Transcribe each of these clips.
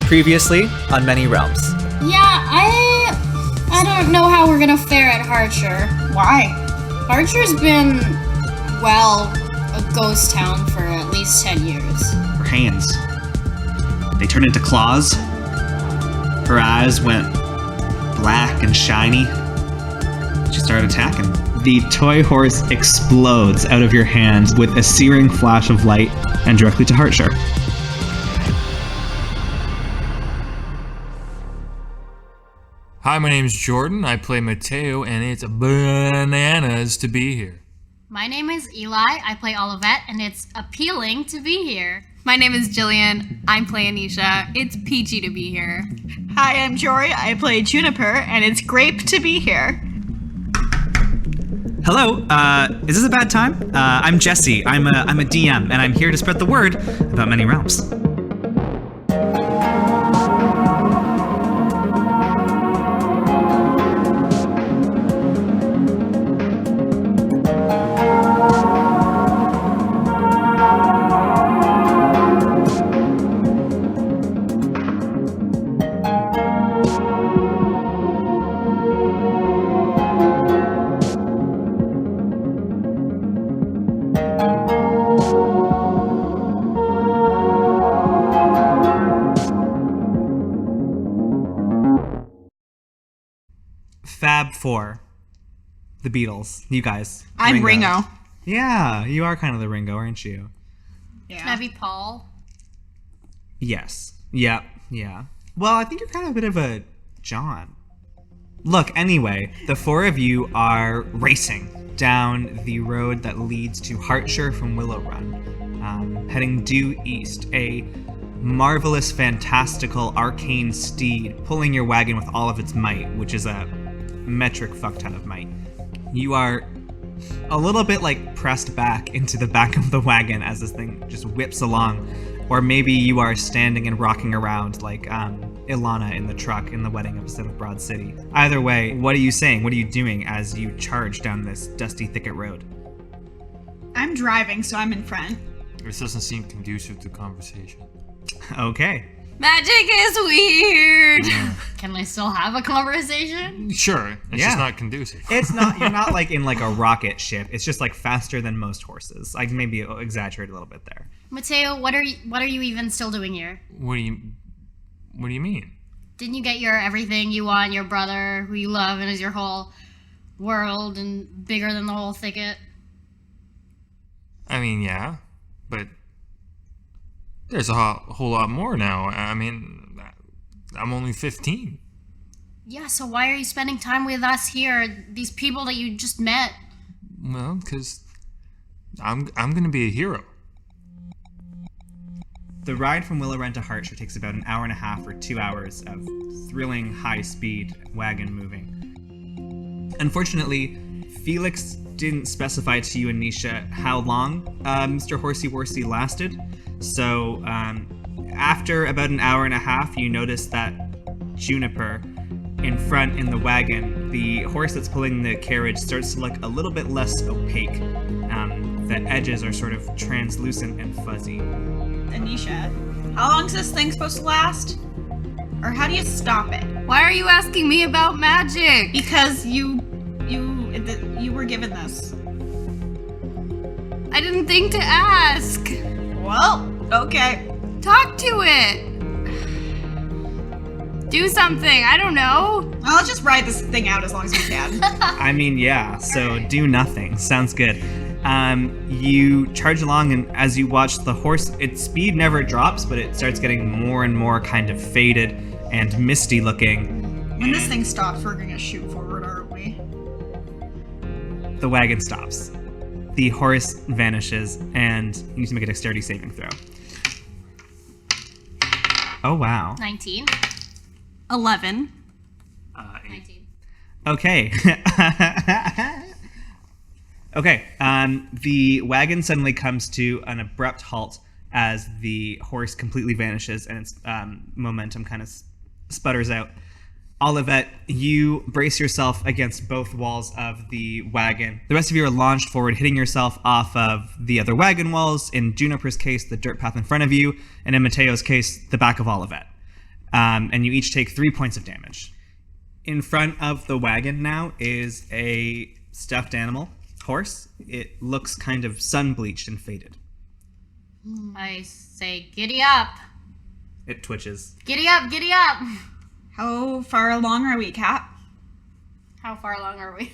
Previously on Many Realms. Yeah, I don't know how we're gonna fare at Hartshire. Why? Hartshire's been, well, a ghost town for at least 10 years. Her hands, they turned into claws. Her eyes went black and shiny. She started attacking. The toy horse explodes out of your hands with a searing flash of light and directly to Hartshire. Hi, my name's Jordan. I play Mateo, and it's bananas to be here. My name is Eli. I play Olivet, and it's appealing to be here. My name is Jillian. I play Anisha. It's peachy to be here. Hi, I'm Jory. I play Juniper, and it's grape to be here. Hello, is this a bad time? I'm Jesse. I'm a DM, and I'm here to spread the word about Many Realms. Fab Four. The Beatles. You guys. I'm Ringo. Yeah, you are kind of the Ringo, aren't you? Can I be Paul? Yes. Yeah. Well, I think you're kind of a bit of a John. Look, anyway, the four of you are racing down the road that leads to Hartshire from Willow Run, heading due east, a marvelous, fantastical, arcane steed pulling your wagon with all of its might, which is a metric fuck ton of might. You are a little bit like pressed back into the back of the wagon as this thing just whips along, or maybe you are standing and rocking around like Ilana in the truck in the wedding episode of Broad City. Either way, what are you saying? What are you doing as you charge down this dusty thicket road? I'm driving, so I'm in front. This doesn't seem conducive to conversation. Okay. Magic is weird. Can I still have a conversation? Sure, it's Yeah. just not conducive. It's not, you're not like in like a rocket ship. It's just like faster than most horses. I maybe exaggerate a little bit there. Mateo, what are you even still doing here? What do you mean? Didn't you get your everything you want, your brother, who you love, and is your whole world and bigger than the whole thicket? I mean, yeah, but there's a whole lot more now. I mean, I'm only 15. Yeah, so why are you spending time with us here, these people that you just met? Well, because I'm gonna be a hero. The ride from Willow Run to Hartshire takes about an hour and a half or 2 hours of thrilling, high-speed wagon moving. Unfortunately, Felix didn't specify to you, Anisha, how long Mr. Horsey Worsey lasted. So after about an hour and a half, you notice that Juniper in front in the wagon, the horse that's pulling the carriage starts to look a little bit less opaque. The edges are sort of translucent and fuzzy. Anisha, how long is this thing supposed to last? Or how do you stop it? Why are you asking me about magic? Because you were given this. I didn't think to ask. Well, okay. Talk to it. Do something. I don't know. I'll just ride this thing out as long as we can. I mean, yeah, so do nothing. Sounds good. You charge along, and as you watch the horse, its speed never drops, but it starts getting more and more kind of faded and misty looking. When this thing stops, we're gonna shoot forward, aren't we? The wagon stops. The horse vanishes, and you need to make a dexterity saving throw. Oh, wow. 19. 11. 19. Okay. Okay, the wagon suddenly comes to an abrupt halt as the horse completely vanishes and its momentum kind of sputters out. Olivet, you brace yourself against both walls of the wagon. The rest of you are launched forward, hitting yourself off of the other wagon walls. In Juniper's case, the dirt path in front of you, and in Mateo's case, the back of Olivet. and you each take 3 points of damage. In front of the wagon now is a stuffed animal horse. It looks kind of sun-bleached and faded. I say, giddy up. It twitches. Giddy up, giddy up. How far along are we, Cap? How far along are we?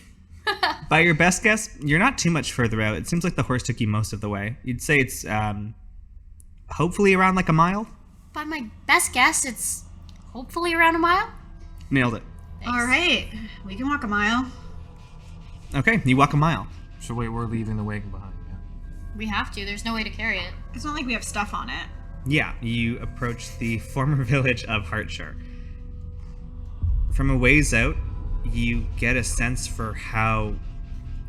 By your best guess, you're not too much further out. It seems like the horse took you most of the way. You'd say it's hopefully around like a mile. By my best guess, it's hopefully around a mile. Nailed it. Thanks. All right, we can walk a mile. Okay, you walk a mile. So wait, we're leaving the wagon behind. Yeah. We have to. There's no way to carry it. It's not like we have stuff on it. Yeah, you approach the former village of Hartshire. From a ways out, you get a sense for how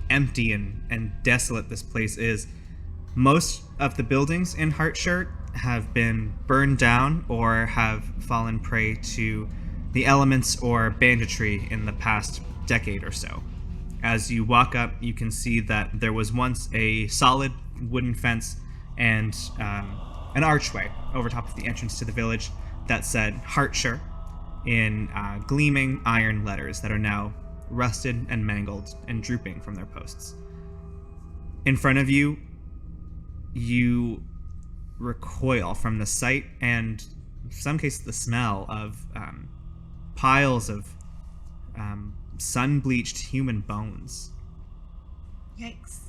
empty and desolate this place is. Most of the buildings in Hartshire have been burned down or have fallen prey to the elements or banditry in the past decade or so. As you walk up, you can see that there was once a solid wooden fence and an archway over top of the entrance to the village that said Hartshire in gleaming iron letters that are now rusted and mangled and drooping from their posts. In front of you, you recoil from the sight and, in some cases, the smell of piles of sun-bleached human bones. Yikes.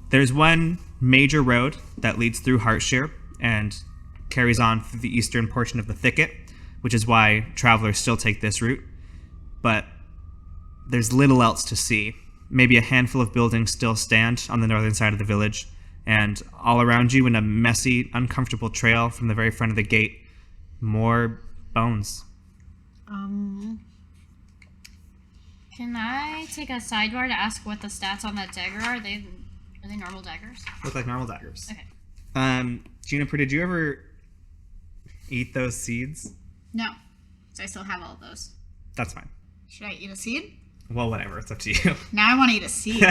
There's one major road that leads through Hartshire and carries on through the eastern portion of the thicket, which is why travelers still take this route. But there's little else to see. Maybe a handful of buildings still stand on the northern side of the village, and all around you in a messy, uncomfortable trail from the very front of the gate, more bones. Can I take a sidebar to ask what the stats on that dagger are? Are they normal daggers? Look like normal daggers. Okay. Juniper, did you ever eat those seeds? No. So I still have all of those. That's fine. Should I eat a seed? Well, whatever. It's up to you. Now I want to eat a seed.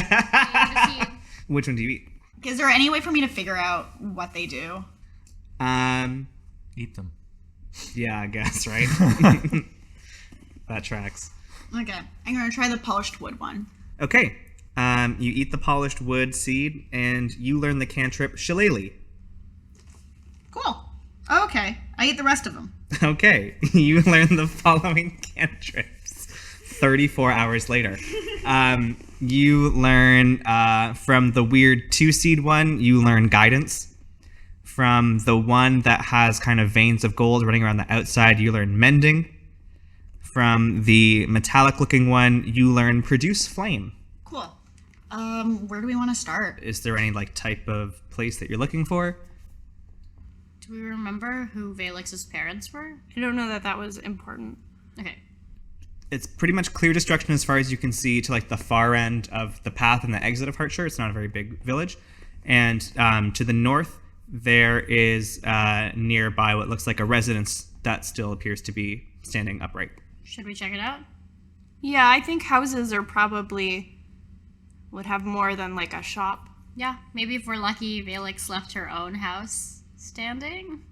Which one do you eat? Is there any way for me to figure out what they do? Eat them. Yeah, I guess, right? That tracks. Okay, I'm gonna try the polished wood one. Okay. You eat the polished wood seed, and you learn the cantrip Shillelagh. Cool. Okay, I eat the rest of them. Okay. You learn the following cantrips 34 hours later. You learn from the weird 2-seed one, you learn guidance. From the one that has kind of veins of gold running around the outside, you learn mending. From the metallic looking one, you learn produce flame. Cool. Where do we want to start? Is there any like type of place that you're looking for? Do we remember who Valyx's parents were? I don't know that was important. Okay. It's pretty much clear destruction as far as you can see to like the far end of the path and the exit of Hartshire. It's not a very big village. And to the north, there is nearby what looks like a residence that still appears to be standing upright. Should we check it out? Yeah, I think houses are probably would have more than like a shop. Yeah, maybe if we're lucky, Valyx left her own house standing.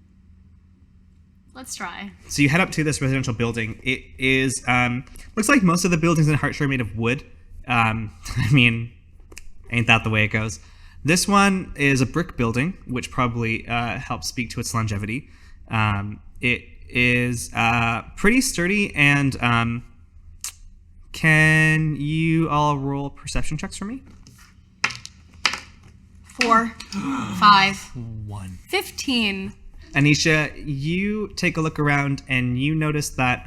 Let's try. So you head up to this residential building. It is, looks like most of the buildings in Hartshire are made of wood. I mean, ain't that the way it goes? This one is a brick building, which probably helps speak to its longevity. It is pretty sturdy, and can you all roll perception checks for me? 4. 5. 15. Anisha, you take a look around and you notice that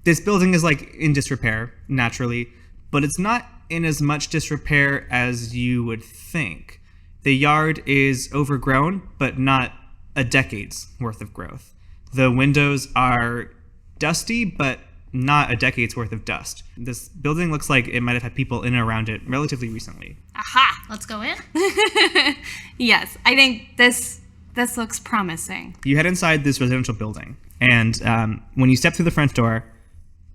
this building is like in disrepair, naturally, but it's not in as much disrepair as you would think. The yard is overgrown, but not a decade's worth of growth. The windows are dusty, but not a decade's worth of dust. This building looks like it might have had people in and around it relatively recently. Aha! Let's go in. Yes, I think this looks promising. You head inside this residential building, and when you step through the front door,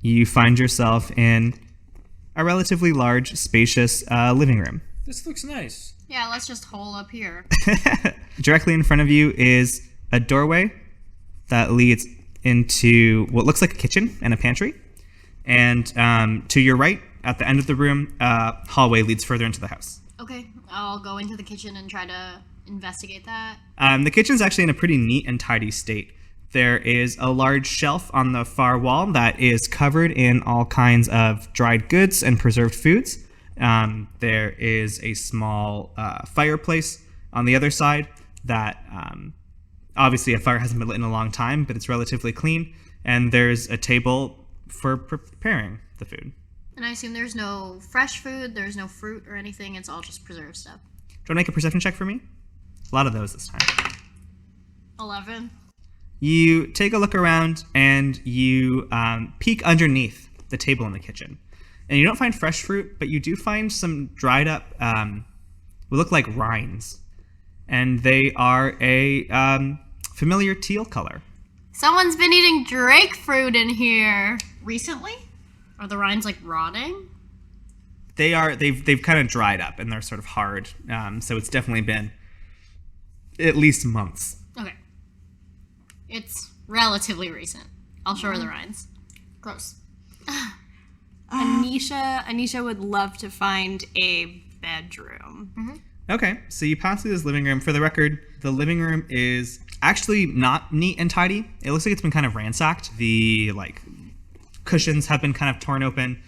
you find yourself in a relatively large, spacious living room. This looks nice. Yeah, let's just hole up here. Directly in front of you is a doorway that leads into what looks like a kitchen and a pantry. And to your right, at the end of the room, hallway leads further into the house. Okay, I'll go into the kitchen and try to investigate that. The kitchen's actually in a pretty neat and tidy state. There is a large shelf on the far wall that is covered in all kinds of dried goods and preserved foods. There is a small fireplace on the other side that obviously a fire hasn't been lit in a long time, but it's relatively clean. And there's a table for preparing the food. And I assume there's no fresh food, there's no fruit or anything, it's all just preserved stuff. Do you want to make a perception check for me? A lot of those this time. 11. You take a look around and you peek underneath the table in the kitchen. And you don't find fresh fruit, but you do find some dried up, what look like rinds. And they are a familiar teal color. Someone's been eating Drake fruit in here. Recently? Are the rinds like rotting? They've kind of dried up and they're sort of hard. So it's definitely been at least months. Okay. It's relatively recent. I'll show her the rinds. Gross. Anisha would love to find a bedroom. Okay, so you pass through this living room. For the record, the living room is actually not neat and tidy. It looks like it's been kind of ransacked. The cushions have been kind of torn open.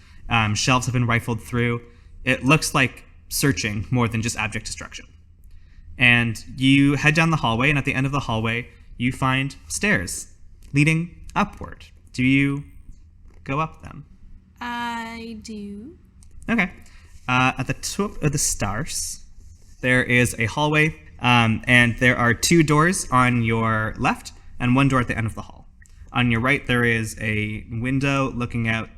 Shelves have been rifled through. It looks like searching more than just abject destruction. And you head down the hallway, and at the end of the hallway, you find stairs leading upward. Do you go up them? I do. Okay. At the top of the stairs, there is a hallway, and there are 2 doors on your left and 1 door at the end of the hall. On your right, there is a window looking out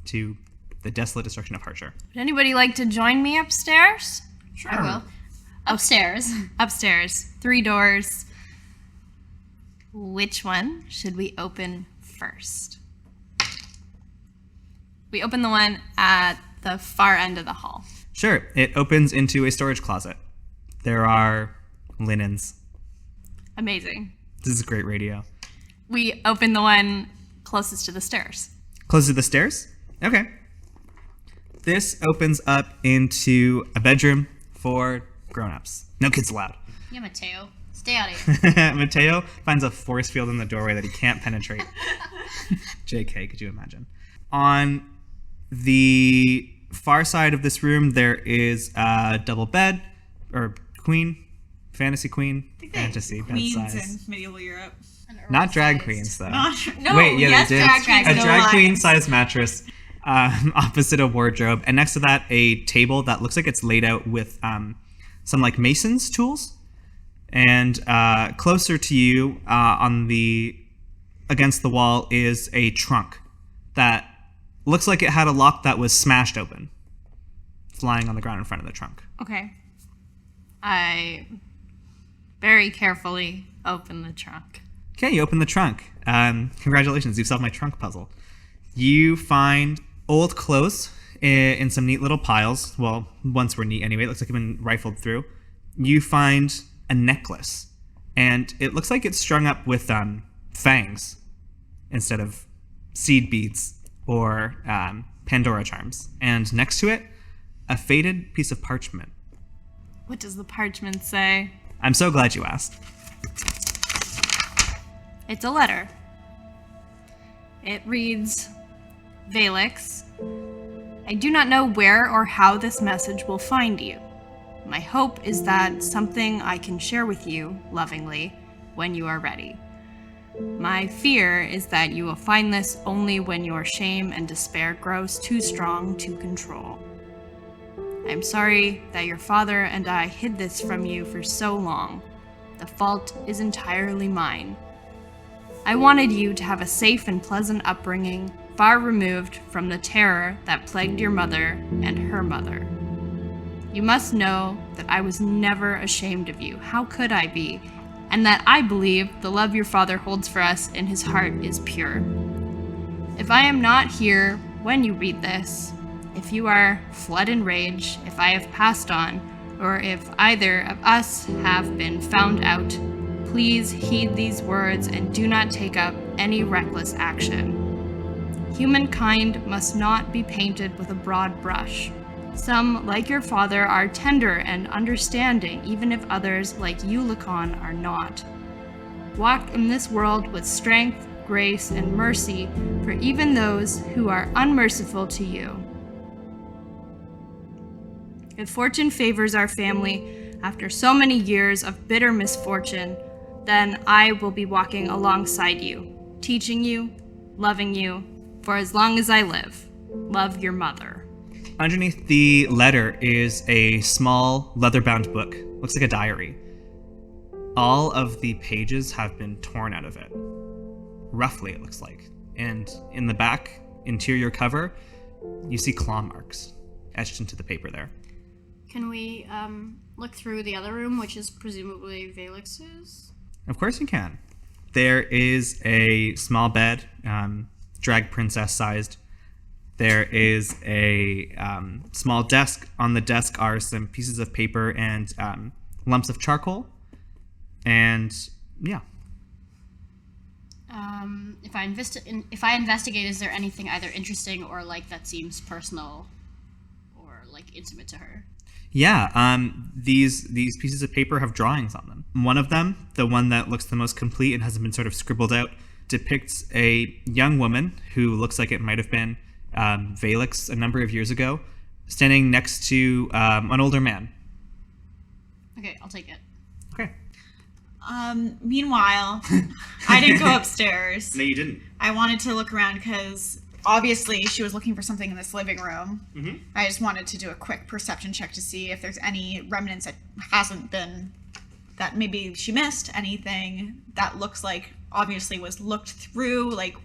to the desolate destruction of Hartshire. Would anybody like to join me upstairs? Sure. I will. Upstairs. Upstairs. 3 doors. Which one should we open first? We open the one at the far end of the hall. Sure. It opens into a storage closet. There are linens. Amazing. This is great radio. We open the one closest to the stairs. Close to the stairs? Okay. This opens up into a bedroom for grown-ups. No kids allowed. Yeah, Mateo. Stay out of here. Mateo finds a force field in the doorway that he can't penetrate. JK, could you imagine? On the far side of this room, there is a double bed, or queen, fantasy queen, fantasy bed Queens size. in medieval Europe. Not drag queens, though. No, Wait, yeah, yes, they did. drag queens. A No drag lies. queen size mattress opposite a wardrobe, and next to that, a table that looks like it's laid out with some like mason's tools. And closer to you, against the wall, is a trunk that looks like it had a lock that was smashed open. It's lying on the ground in front of the trunk. Okay. I very carefully open the trunk. Okay, you open the trunk. Congratulations, you've solved my trunk puzzle. You find old clothes in some neat little piles. Well, once were neat anyway. It looks like it's been rifled through. You find a necklace, and it looks like it's strung up with fangs instead of seed beads or Pandora charms. And next to it, a faded piece of parchment. What does the parchment say? I'm so glad you asked. It's a letter. It reads, Valyx, I do not know where or how this message will find you. My hope is that something I can share with you, lovingly, when you are ready. My fear is that you will find this only when your shame and despair grows too strong to control. I am sorry that your father and I hid this from you for so long. The fault is entirely mine. I wanted you to have a safe and pleasant upbringing, far removed from the terror that plagued your mother and her mother. You must know that I was never ashamed of you. How could I be? And that I believe the love your father holds for us in his heart is pure. If I am not here when you read this, if you are fled in rage, if I have passed on, or if either of us have been found out, Please heed these words and do not take up any reckless action. Humankind must not be painted with a broad brush. Some, like your father, are tender and understanding, even if others, like you, Lacan, are not. Walk in this world with strength, grace, and mercy for even those who are unmerciful to you. If fortune favors our family after so many years of bitter misfortune, then I will be walking alongside you, teaching you, loving you, for as long as I live. Love, your mother. Underneath the letter is a small leather-bound book. Looks like a diary. All of the pages have been torn out of it. Roughly, it looks like. And in the back, interior cover, you see claw marks etched into the paper there. Can we look through the other room, which is presumably Valyx's? Of course you can. There is a small bed, drag princess sized. There is a small desk. On the desk are some pieces of paper and lumps of charcoal. And yeah. If I investigate, is there anything either interesting or like that seems personal or like intimate to her? Yeah, these pieces of paper have drawings on them. One of them, the one that looks the most complete and hasn't been sort of scribbled out, depicts a young woman who looks like it might have been Valyx a number of years ago, standing next to an older man. Okay, I'll take it. Okay. Meanwhile, I didn't go upstairs. No, you didn't. I wanted to look around because obviously she was looking for something in this living room. Mm-hmm. I just wanted to do a quick perception check to see if there's any remnants that hasn't been, that maybe she missed, anything that looks like obviously was looked through, like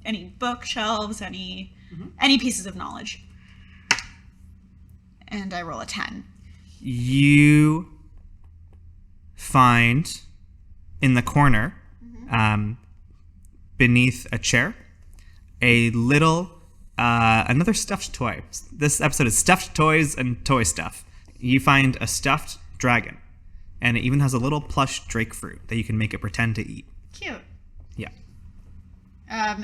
any bookshelves, any pieces of knowledge. And I roll a 10. You find in the corner, beneath a chair, a little, another stuffed toy. This episode is stuffed toys and toy stuff. You find a stuffed dragon, and it even has a little plush drake fruit that you can make it pretend to eat. Cute. Yeah.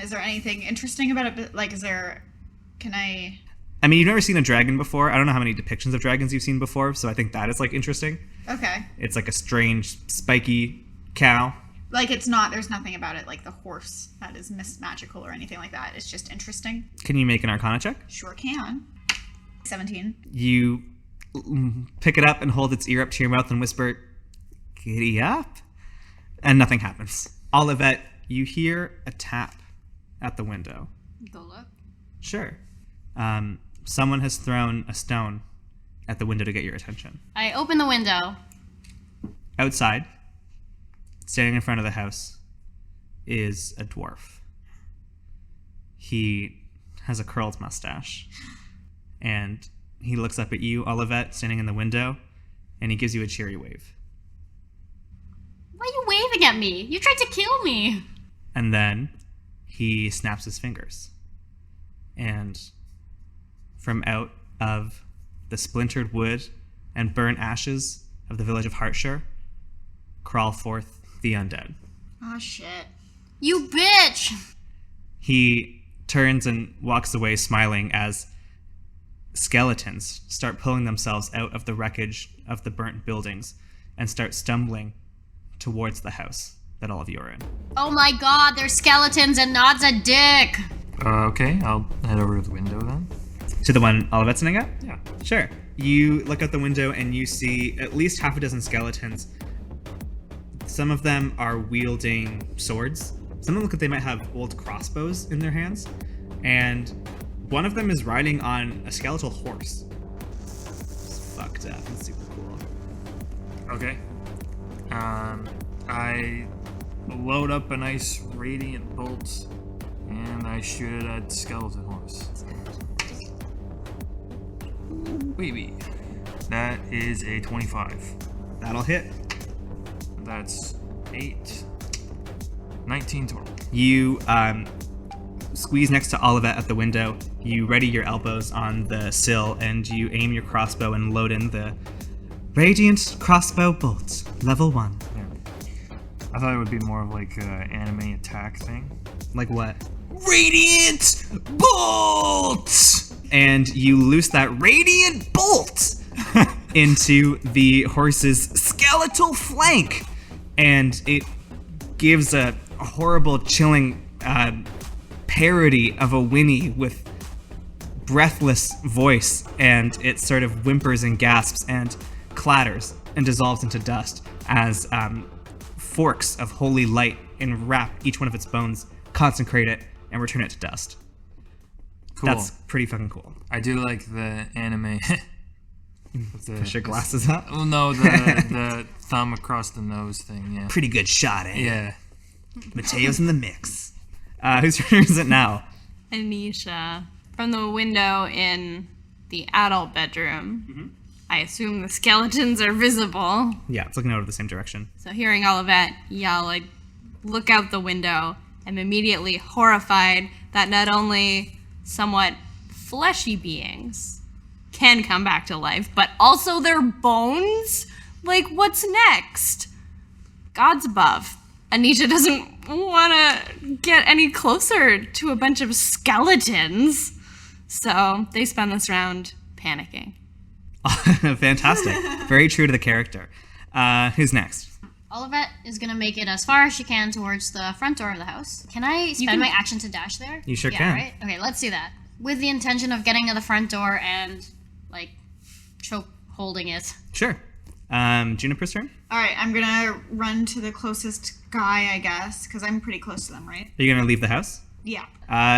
Is there anything interesting about it? Like, I mean, you've never seen a dragon before. I don't know how many depictions of dragons you've seen before, so I think that is, like, interesting. Okay. It's like a strange, spiky cow. Like, there's nothing about it, like the horse that is magical or anything like that. It's just interesting. Can you make an Arcana check? Sure can. 17. You pick it up and hold its ear up to your mouth and whisper, "Giddy up," and nothing happens. Olivet, you hear a tap at the window. Go look. Sure. Someone has thrown a stone at the window to get your attention. I open the window. Outside, standing in front of the house, is a dwarf. He has a curled mustache, and he looks up at you, Olivet, standing in the window, and he gives you a cheery wave. Why are you waving at me? You tried to kill me. And then he snaps his fingers. And from out of the splintered wood and burnt ashes of the village of Hartshire crawl forth the undead. Oh, shit. You bitch! He turns and walks away smiling as skeletons start pulling themselves out of the wreckage of the burnt buildings and start stumbling towards the house that all of you are in. Oh my god, there's skeletons and Nod's a dick! Okay, I'll head over to the window then. To the one Olivet's sitting at? Yeah. Sure. You look out the window and you see at least half a dozen skeletons. Some of them are wielding swords. Some of them look like they might have old crossbows in their hands. And one of them is riding on a skeletal horse. It's fucked up and super cool. Okay. I load up a nice radiant bolt and I shoot it at skeleton horse. Baby. That is a 25. That'll hit. That's 8. 19 total. You squeeze next to Olivet at the window. You ready your elbows on the sill and you aim your crossbow and load in the Radiant Crossbow Bolt, level 1. Yeah. I thought it would be more of like an anime attack thing. Like what? Radiant bolt! And you loose that radiant bolt into the horse's skeletal flank, and it gives a horrible, chilling parody of a whinny with breathless voice, and it sort of whimpers and gasps and clatters and dissolves into dust as forks of holy light enwrap each one of its bones, consecrate it, and return it to dust. Cool. That's pretty fucking cool. I do like the anime. Push your glasses up. Oh no, the thumb across the nose thing. Yeah. Pretty good shot, eh? Yeah. Mateo's in the mix. Whose turn is it now? Anisha, from the window in the adult bedroom, I assume the skeletons are visible. Yeah, it's looking out of the same direction. So hearing all of that, y'all like look out the window. I'm immediately horrified that not only somewhat fleshy beings can come back to life, but also their bones? Like, what's next? God's above. Anisha doesn't want to get any closer to a bunch of skeletons. So they spend this round panicking. Fantastic. Very true to the character. Who's next? Olivet is gonna make it as far as she can towards the front door of the house. Can I spend my action to dash there? You sure yeah, can. Right? Okay, let's do that. With the intention of getting to the front door and, like, choke holding it. Sure. Juniper's turn? All right, I'm gonna run to the closest guy, I guess, because I'm pretty close to them, right? Are you going to leave the house? Yeah.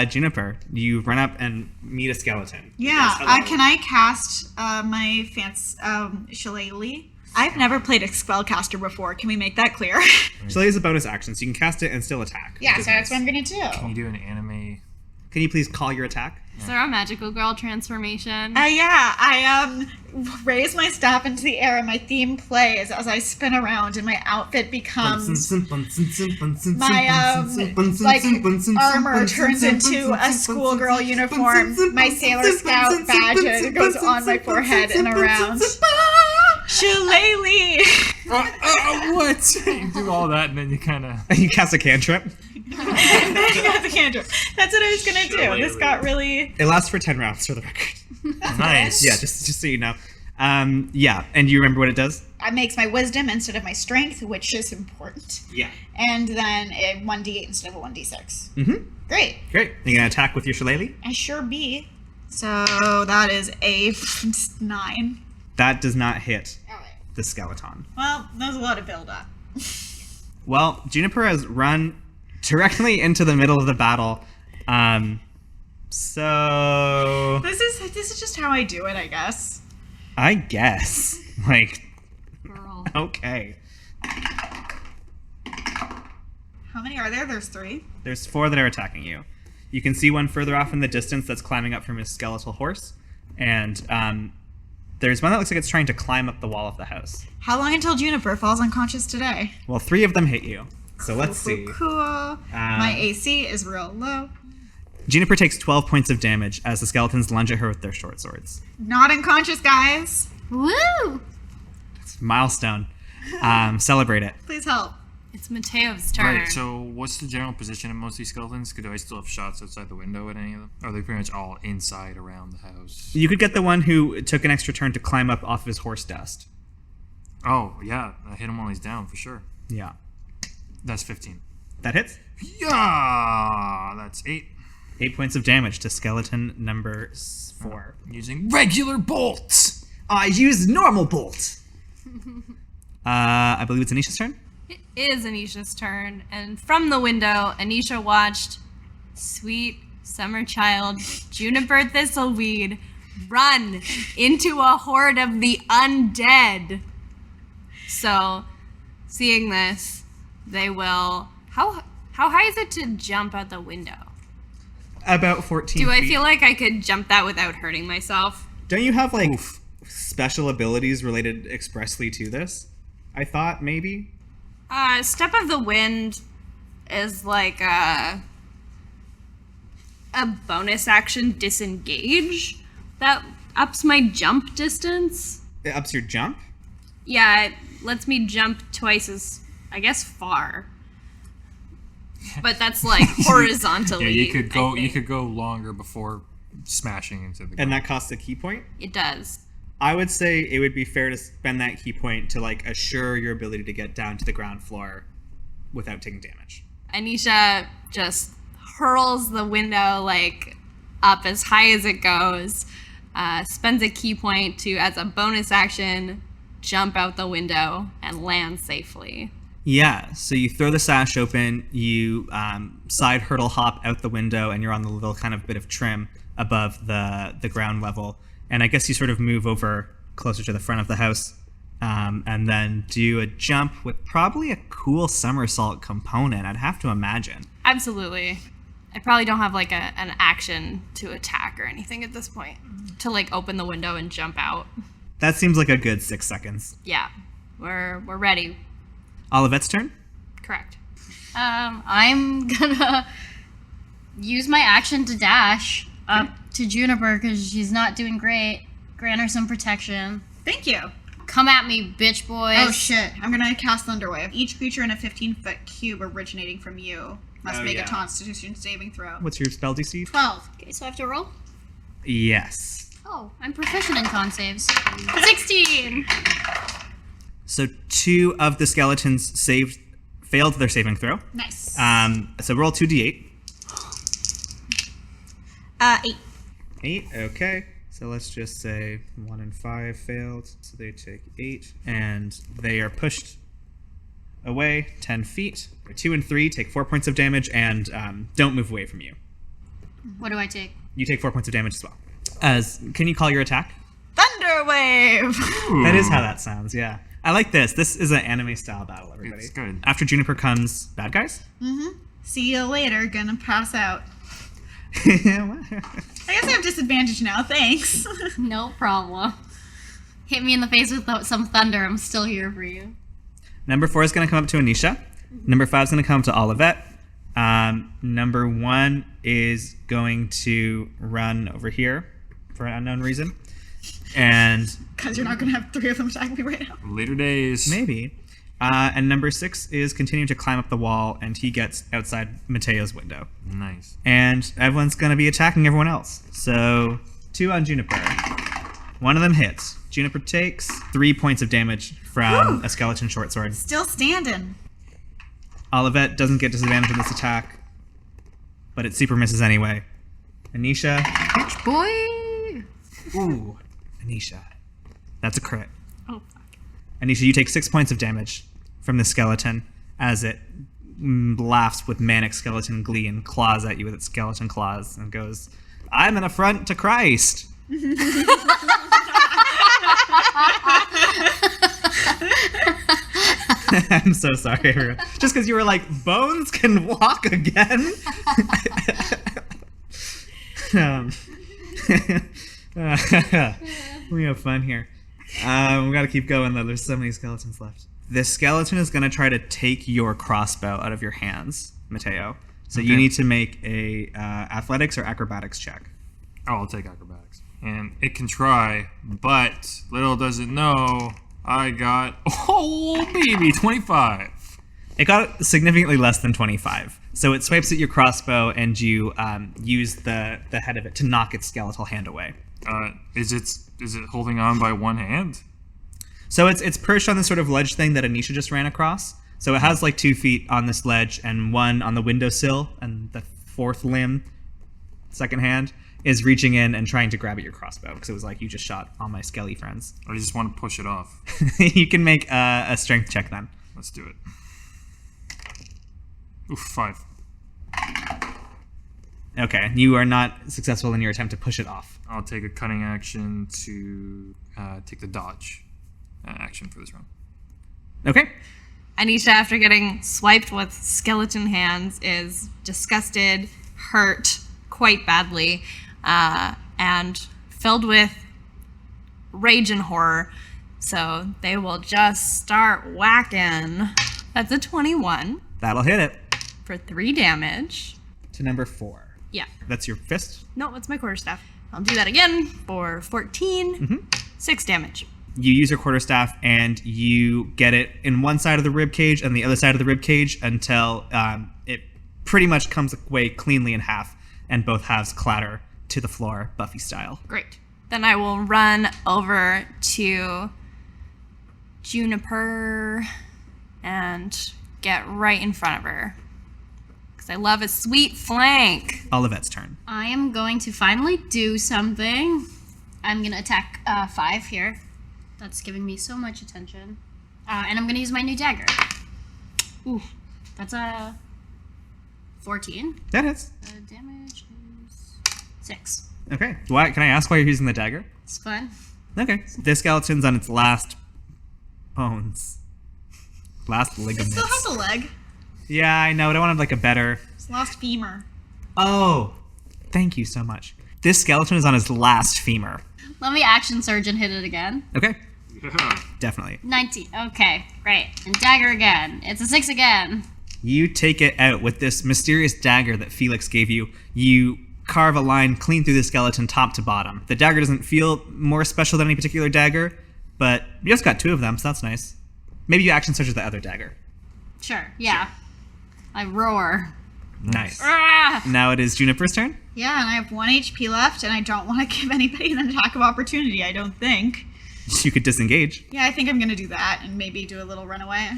Juniper, you run up and meet a skeleton. Yeah. Can I cast my shillelagh? I've never played a spellcaster before. Can we make that clear? Shillelagh is a bonus action, so you can cast it and still attack. Yeah, which is so that's nice. what I'm gonna do. Can you do an anime? Can you please call your attack? Is there a magical girl transformation? Yeah, I raise my staff into the air and my theme plays as I spin around and my outfit becomes my armor turns into a schoolgirl uniform. My Sailor Scout badge goes on my forehead and around. Shillelagh! What? You do all that and then you kind of. You cast a cantrip. That's a cantrip. That's what I was gonna do. This got really. It lasts for 10 rounds for the record. Nice. Yeah, just so you know. Yeah, and you remember what it does? It makes my wisdom instead of my strength, which is important. Yeah. And then a 1d8 instead of a 1d6. Mm-hmm. Great. Great. You're going to attack with your shillelagh? I sure be. So that is a 9. That does not hit All right. the skeleton. Well, that was a lot of build-up. Well, Juniper has run directly into the middle of the battle. So This is just how I do it, I guess. I guess. Like, Girl. okay. How many are there? There's 3. There's 4 that are attacking you. You can see one further off in the distance that's climbing up from his skeletal horse. And there's one that looks like it's trying to climb up the wall of the house. How long until Juniper falls unconscious today? Well, 3 of them hit you. So let's see. Cool. My AC is real low. Juniper takes 12 points of damage as the skeletons lunge at her with their short swords. Not unconscious, guys. Woo! Milestone. Celebrate it. Please help. It's Mateo's turn. Right, so what's the general position of most of these skeletons? Do I still have shots outside the window at any of them? Or are they pretty much all inside around the house? You could get the one who took an extra turn to climb up off of his horse dust. Oh, yeah, I hit him while he's down, for sure. Yeah. That's 15. That hits. Yeah, that's 8. 8 points of damage to skeleton number 4. Using regular bolts! I use normal bolt. I believe it's Anisha's turn. It is Anisha's turn, and from the window, Anisha watched sweet summer child Juniper Thistleweed run into a horde of the undead. So, seeing this, they will. How high is it to jump out the window? About 14 Do I feet. feel like I could jump that without hurting myself? Don't you have, like, special abilities related expressly to this? I thought, maybe? Step of the Wind is like a bonus action disengage that ups my jump distance. It ups your jump? Yeah, it lets me jump twice as I guess far. But that's like horizontally. Yeah, you could go. I You think. could go longer before smashing into the ground. And that costs a key point. It does. I would say it would be fair to spend that key point to like assure your ability to get down to the ground floor without taking damage. Anisha just hurls the window like up as high as it goes, spends a key point to, as a bonus action, jump out the window and land safely. Yeah, so you throw the sash open, you side hurdle hop out the window, and you're on the little kind of bit of trim above the ground level. And I guess you sort of move over closer to the front of the house, and then do a jump with probably a cool somersault component, I'd have to imagine. Absolutely. I probably don't have like an action to attack or anything at this point to like open the window and jump out. That seems like a good 6 seconds. Yeah, we're ready. Olivette's turn? Correct. I'm gonna use my action to dash up to Juniper because she's not doing great. Grant her some protection. Thank you. Come at me, bitch boys. Oh shit! I'm gonna cast Thunderwave. Each creature in a 15-foot cube originating from you must make a Constitution saving throw. What's your spell DC? 12. Okay, so I have to roll? Yes. Oh, I'm proficient in con saves. 16! So 2 of the skeletons failed their saving throw. Nice. So roll 2d8. 8. 8, okay. So let's just say 1 and 5 failed. So they take 8, and they are pushed away 10 feet. 2 and 3 take 4 points of damage and don't move away from you. What do I take? You take 4 points of damage as well. Can you call your attack? Thunderwave! That is how that sounds, yeah. I like this. This is an anime style battle, everybody. It's good. After Juniper comes bad guys. See you later, gonna pass out. Mm-hmm. I guess I have disadvantage now, thanks. No problem. Hit me in the face with some thunder. I'm still here for you. Number 4 is going to come up to Anisha. Number 5 is going to come to Olivette. Number 1 is going to run over here for an unknown reason. And Because you're not gonna have 3 of them attack me right now. Later days. maybe. And number 6 is continuing to climb up the wall, and he gets outside Mateo's window. Nice. And everyone's going to be attacking everyone else. So 2 on Juniper. 1 of them hits. Juniper takes 3 points of damage from a skeleton short sword. Still standing. Olivette doesn't get disadvantage on this attack, but it super misses anyway. Anisha. Bitch boy! Ooh, Anisha. That's a crit. Oh, fuck. Anisha, you take 6 points of damage from the skeleton as it laughs with manic skeleton glee and claws at you with its skeleton claws and goes, "I'm an affront to Christ." I'm so sorry, everyone. Just because you were like, bones can walk again? We have fun here. We gotta keep going, though. There's so many skeletons left. This skeleton is gonna try to take your crossbow out of your hands, Mateo. So you Okay. need to make a athletics or acrobatics check. Oh, I'll take acrobatics. And it can try, but little does it know, I got, oh baby, 25. It got significantly less than 25. So it swipes at your crossbow, and you use the head of it to knock its skeletal hand away. Is it holding on by one hand? So it's perched on this sort of ledge thing that Anisha just ran across. So it has like 2 feet on this ledge and 1 on the windowsill, and the 4th limb, second hand, is reaching in and trying to grab at your crossbow because it was like, you just shot all my skelly friends. I just want to push it off. You can make a strength check then. Let's do it. Oof, 5. Okay, you are not successful in your attempt to push it off. I'll take a cunning action to take the dodge action for this round. Okay. Anisha, after getting swiped with skeleton hands, is disgusted, hurt quite badly, and filled with rage and horror. So they will just start whacking. That's a 21 That'll hit it. for 3 damage. To number 4. Yeah. That's your fist. No, it's my quarterstaff. I'll do that again for 14. 6 damage. You use your quarterstaff and you get it in one side of the rib cage and the other side of the rib cage until it pretty much comes away cleanly in half, and both halves clatter to the floor, Buffy style. Great. Then I will run over to Juniper and get right in front of her. Because I love a sweet flank. Olivette's turn. I am going to finally do something. I'm going to attack 5 here. That's giving me so much attention. And I'm going to use my new dagger. Ooh, that's a 14. That hits. Damage is 6. Okay. Why? Can I ask why you're using the dagger? It's fun. Okay. This skeleton's on its last bones. Last It ligaments. still has a leg. Yeah, I know, but I wanted like a better... It's lost femur. Oh, thank you so much. This skeleton is on his last femur. Let me action surge and hit it again. Okay. Definitely. 19. Okay, great. And dagger again. It's a 6 again. You take it out with this mysterious dagger that Felix gave you. You carve a line clean through the skeleton top to bottom. The dagger doesn't feel more special than any particular dagger, but you just got 2 of them, so that's nice. Maybe you action surge with the other dagger. Sure, yeah. I roar. Nice. Ah! Now it is Juniper's turn. Yeah, and I have 1 HP left, and I don't want to give anybody an attack of opportunity, I don't think. You could disengage. Yeah, I think I'm going to do that and maybe do a little runaway.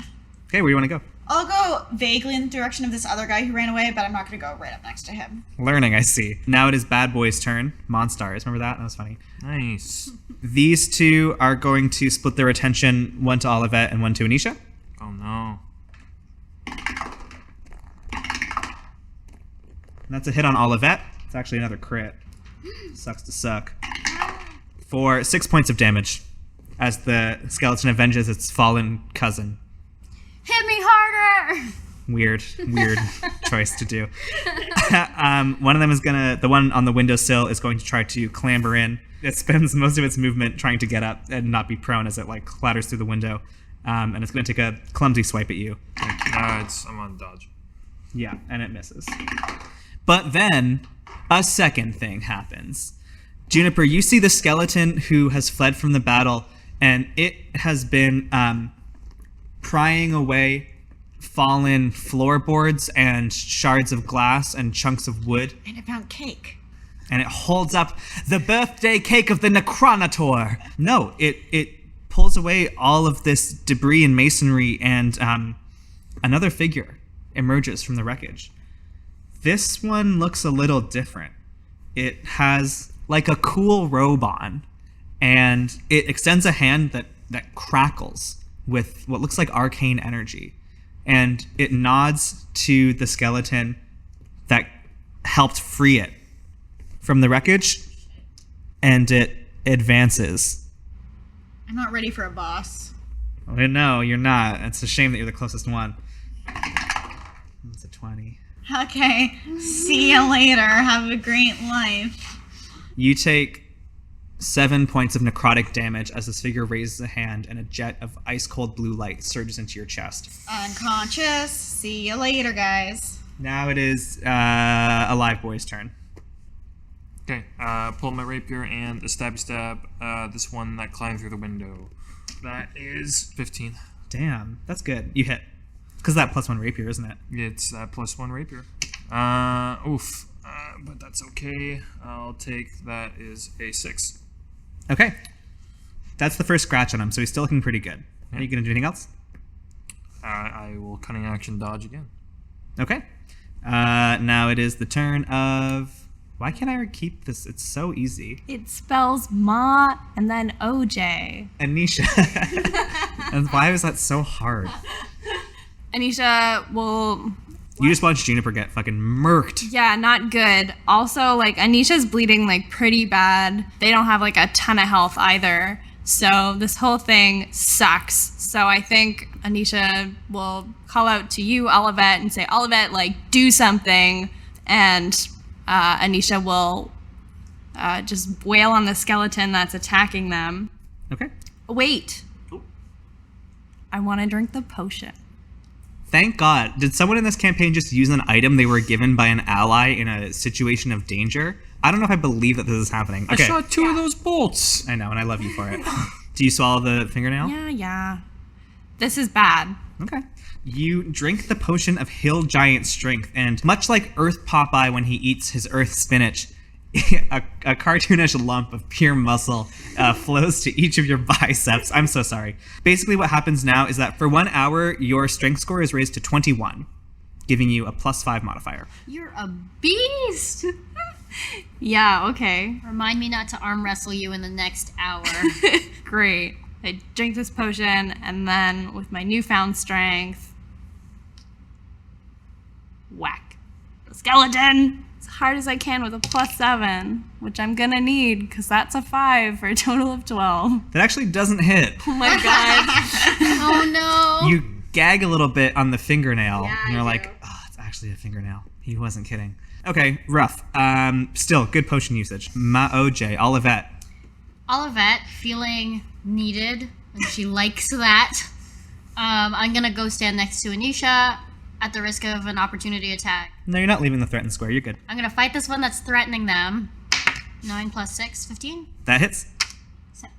Okay, where do you want to go? I'll go vaguely in the direction of this other guy who ran away, but I'm not going to go right up next to him. Learning, I see. Now it is Bad Boy's turn. Monstars, remember that? That was funny. Nice. These 2 are going to split their attention, 1 to Olivette and 1 to Anisha. Oh no. And that's a hit on Olivette. It's actually another crit. Sucks to suck. For 6 points of damage as the skeleton avenges its fallen cousin. Hit me harder! Weird choice to do. One of them is the one on the windowsill is going to try to clamber in. It spends most of its movement trying to get up and not be prone as it like clatters through the window. And it's going to take a clumsy swipe at you. I'm on dodge. Yeah, and it misses. But then a second thing happens. Juniper, you see the skeleton who has fled from the battle, and it has been prying away fallen floorboards and shards of glass and chunks of wood. And I found cake. And it holds up the birthday cake of the Necronator. No, it pulls away all of this debris and masonry, and another figure emerges from the wreckage. This one looks a little different. It has like a cool robe on, and it extends a hand that crackles with what looks like arcane energy. And it nods to the skeleton that helped free it from the wreckage, and it advances. I'm not ready for a boss. Oh, no, you're not. It's a shame that you're the closest one. It's a 20. Okay, see you later. Have a great life. You take 7 points of necrotic damage as this figure raises a hand and a jet of ice-cold blue light surges into your chest. Unconscious. See you later, guys. Now it is Alive Boy's turn. Okay, pull my rapier and a stabby stab this one that climbed through the window. That is 15. Damn, that's good. You hit. Because that +1 rapier, isn't it? It's that +1 rapier. Oof. But that's okay. I'll take that is a 6. Okay. That's the first scratch on him, so he's still looking pretty good. Are you going to do anything else? I will cunning action dodge again. Okay. Now it is the turn of... Why can't I keep this? It's so easy. It spells Ma and then OJ. Anisha. And why was that so hard? Anisha will... You just watched Juniper get fucking murked. Yeah, not good. Also, like, Anisha's bleeding, like, pretty bad. They don't have, like, a ton of health either. So this whole thing sucks. So I think Anisha will call out to you, Olivette, and say, Olivette, like, do something. And Anisha will just wail on the skeleton that's attacking them. Okay. Wait. I want to drink the potion. Thank God. Did someone in this campaign just use an item they were given by an ally in a situation of danger? I don't know if I believe that this is happening. Okay. I shot 2 of those bolts. I know, and I love you for it. Do you swallow the fingernail? Yeah. This is bad. Okay. You drink the potion of hill giant strength, and much like Earth Popeye when he eats his earth spinach, a cartoonish lump of pure muscle flows to each of your biceps. I'm so sorry. Basically what happens now is that for 1 hour, your strength score is raised to 21, giving you a +5 modifier. You're a beast. Yeah, okay. Remind me not to arm wrestle you in the next hour. Great. I drink this potion, and then with my newfound strength, whack. The skeleton! As hard as I can with a +7, which I'm gonna need, because that's a 5 for a total of 12. That actually doesn't hit. Oh my god. Oh no. You gag a little bit on the fingernail, Yeah, and you're I like, do. oh, it's actually a fingernail. He wasn't kidding. Okay, rough. Still, good potion usage. Ma-OJ, Olivette. Olivette feeling needed, and she likes that. I'm gonna go stand next to Anisha at the risk of an opportunity attack. No, you're not leaving the threatened square. You're good. I'm gonna fight this one that's threatening them. 9 + 6, 15? That hits.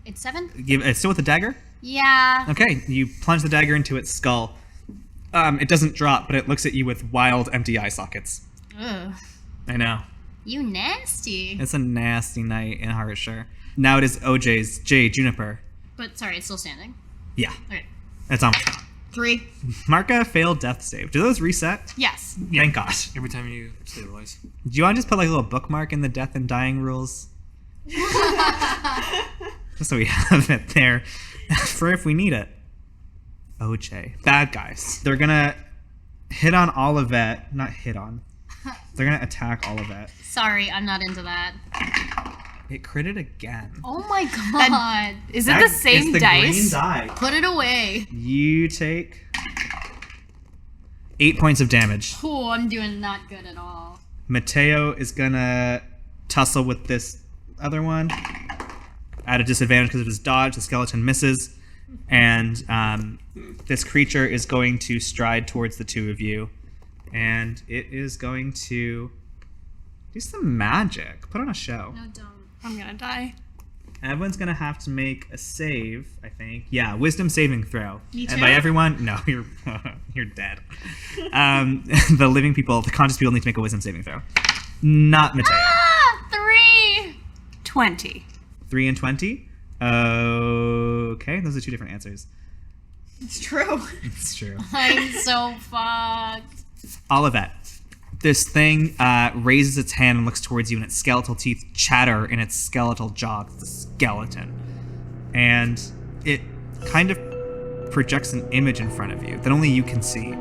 It's 7? It's still with the dagger? Yeah. Okay, you plunge the dagger into its skull. It doesn't drop, but it looks at you with wild, empty eye sockets. Ugh. I know. You nasty. It's a nasty night in Hartshire. Now it is OJ's J. Juniper. But sorry, it's still standing. Yeah, Okay. it's almost gone. 3. Marka failed death save. Do those reset? Yes. Thank God. Every time you stabilize. Do you want to just put like a little bookmark in the death and dying rules? Just so we have it there for if we need it. OJ. Bad guys. They're gonna hit on Olivette. Not hit on. They're gonna attack Olivette. Sorry, I'm not into that. It critted again. Oh my god. Is it the same it's the dice? green die. Put it away. You take 8 points of damage. Oh, I'm doing not good at all. Mateo is gonna tussle with this other one at a disadvantage because of his dodge. The skeleton misses, and this creature is going to stride towards the two of you, and it is going to do some magic. Put on a show. No, don't. I'm gonna die. Everyone's gonna have to make a save, I think. Yeah, wisdom saving throw. Me And too? by everyone, no, you're you're dead. The living people, the conscious people, need to make a wisdom saving throw. Not Mateo. Ah! 3! 20. 3 and 20. Okay, those are two different answers. It's true. It's true. I'm so fucked. Olivette. This thing raises its hand and looks towards you, and its skeletal teeth chatter in its skeletal jaw. It's a skeleton. And it kind of projects an image in front of you that only you can see.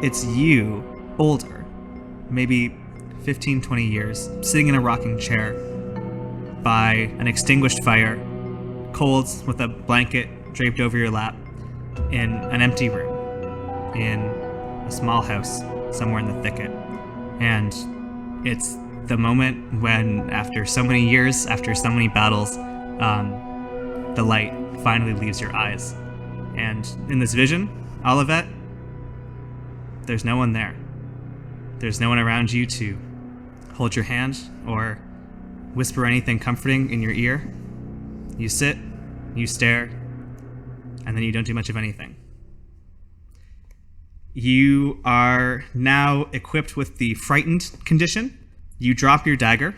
It's you, older, maybe 15, 20 years, sitting in a rocking chair by an extinguished fire, cold with a blanket draped over your lap, in an empty room, in a small house somewhere in the thicket. And it's the moment when, after so many years, after so many battles, the light finally leaves your eyes. And in this vision, Olivette, there's no one there. There's no one around you to hold your hand or whisper anything comforting in your ear. You sit, you stare, and then you don't do much of anything. You are now equipped with the frightened condition. You drop your dagger,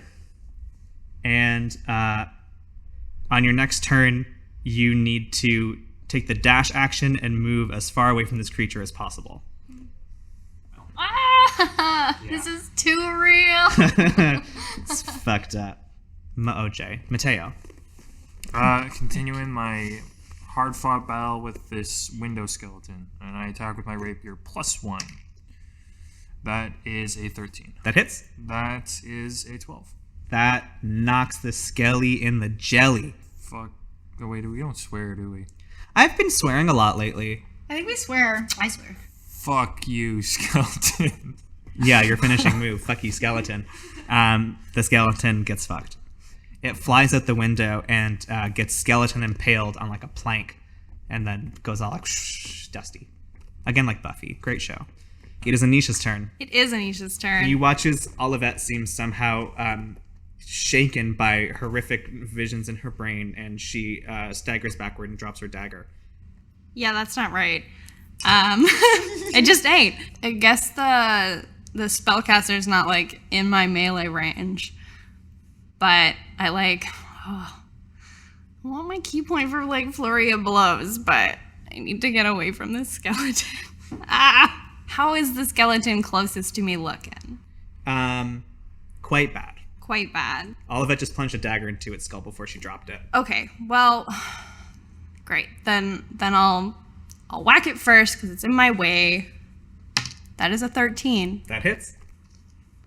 and on your next turn, you need to take the dash action and move as far away from this creature as possible. Ah! This is too real. It's fucked up. Ma-OJ. Mateo. Continuing my hard-fought battle with this window skeleton, and I attack with my rapier +1. That is a 13. That hits. That is a 12. That knocks the skelly in the jelly. Fuck. Oh, wait, we don't swear, do we? I've been swearing a lot lately. I think we swear. I swear. Fuck you, skeleton. Yeah, your finishing move. Fuck you, skeleton. The skeleton gets fucked. It flies out the window and gets skeleton impaled on like a plank, and then goes all like dusty. Again, like Buffy. Great show. It is Anisha's turn. It is Anisha's turn. You watch as Olivette seems somehow shaken by horrific visions in her brain, and she staggers backward and drops her dagger. Yeah, that's not right. It just ain't. I guess the spellcaster's not, like, in my melee range. But I, like... I want my key point for, like, flurry of blows, but I need to get away from this skeleton. How is the skeleton closest to me looking? Quite bad. Quite bad. Olivet just plunged a dagger into its skull before she dropped it. Okay, well, great. Then I'll whack it first because it's in my way. That is a 13. That hits.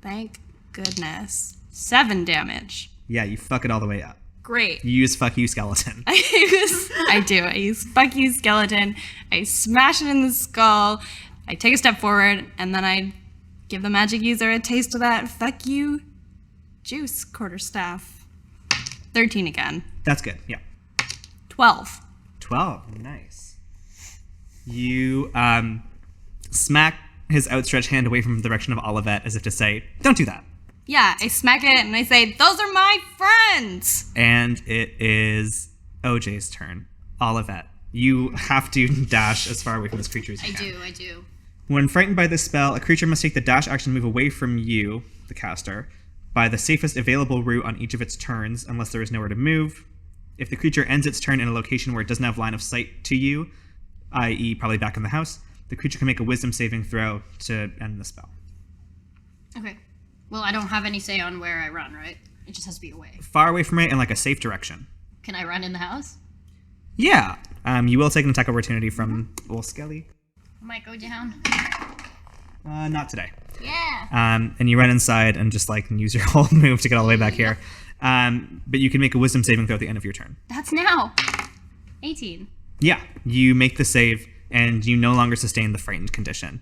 Thank goodness. 7 damage. Yeah, you fuck it all the way up. Great. You use fuck you skeleton. I do. I use fuck you skeleton. I smash it in the skull. I take a step forward, and then I give the magic user a taste of that fuck you juice quarterstaff. 13 again. That's good, yeah. 12. 12, nice. You smack his outstretched hand away from the direction of Olivet as if to say, don't do that. Yeah, I smack it and I say, those are my friends! And it is OJ's turn. Olivet, you have to dash as far away from this creature as you can. I do. When frightened by this spell, a creature must take the dash action to move away from you, the caster, by the safest available route on each of its turns, unless there is nowhere to move. If the creature ends its turn in a location where it doesn't have line of sight to you, i.e. probably back in the house, the creature can make a wisdom saving throw to end the spell. Okay. Well, I don't have any say on where I run, right? It just has to be away. Far away from it in like a safe direction. Can I run in the house? Yeah. You will take an attack opportunity from old Skelly. I might go down. Not today. Yeah. And you run inside and just like use your whole move to get all the way back here. But you can make a wisdom saving throw at the end of your turn. That's now. 18. Yeah. You make the save and you no longer sustain the frightened condition.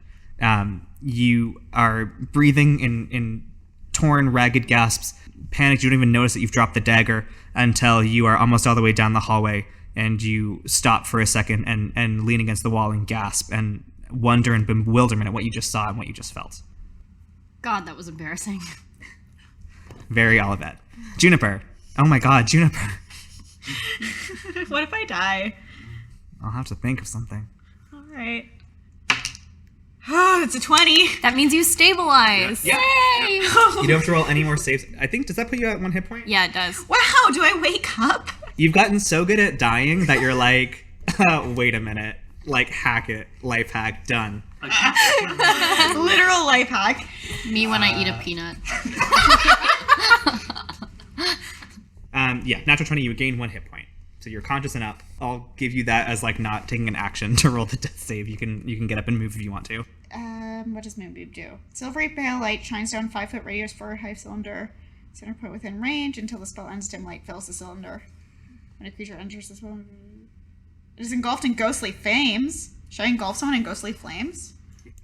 You are breathing in torn, ragged gasps. Panicked, you don't even notice that you've dropped the dagger until you are almost all the way down the hallway and you stop for a second and lean against the wall and gasp and wonder and bewilderment at what you just saw and what you just felt. God, that was embarrassing. Very Olivet. Juniper. Oh my god, Juniper. What if I die? I'll have to think of something. All right. Oh, it's a 20. That means you stabilize. Yeah. Yay! You don't have to roll any more saves. I think, does that put you at 1 hit point? Yeah, it does. Wow, do I wake up? You've gotten so good at dying that you're like, wait a minute. Like, hack it. Life hack. Done. Literal life hack. Me when I eat a peanut. Yeah, natural 20, you would gain 1 hit point. So you're conscious and up. I'll give you that as like not taking an action to roll the death save. You can get up and move if you want to. What does Moonbeam do? Silvery pale light shines down 5-foot radius for a hive cylinder. Center point within range until the spell ends. Dim light fills the cylinder. When a creature enters the spell, it is engulfed in ghostly flames. Should I engulf someone in ghostly flames?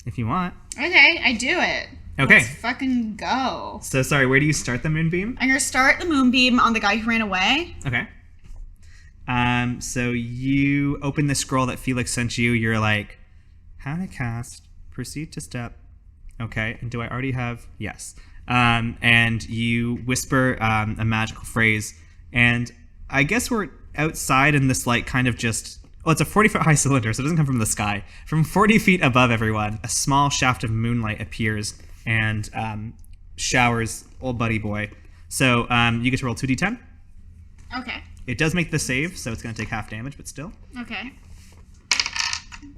If you want. Okay, I do it. Okay. Let's fucking go. So sorry, where do you start the moonbeam? I'm gonna start the moonbeam on the guy who ran away. Okay. So you open the scroll that Felix sent you. You're like, how to cast, proceed to step. Okay, and do I already have? Yes. And you whisper a magical phrase, and I guess we're outside in this like kind of just, well, it's a 40-foot high cylinder, so it doesn't come from the sky. From 40 feet above everyone, a small shaft of moonlight appears and showers old buddy boy. So you get to roll 2d10. Okay. It does make the save, so it's going to take half damage, but still. Okay.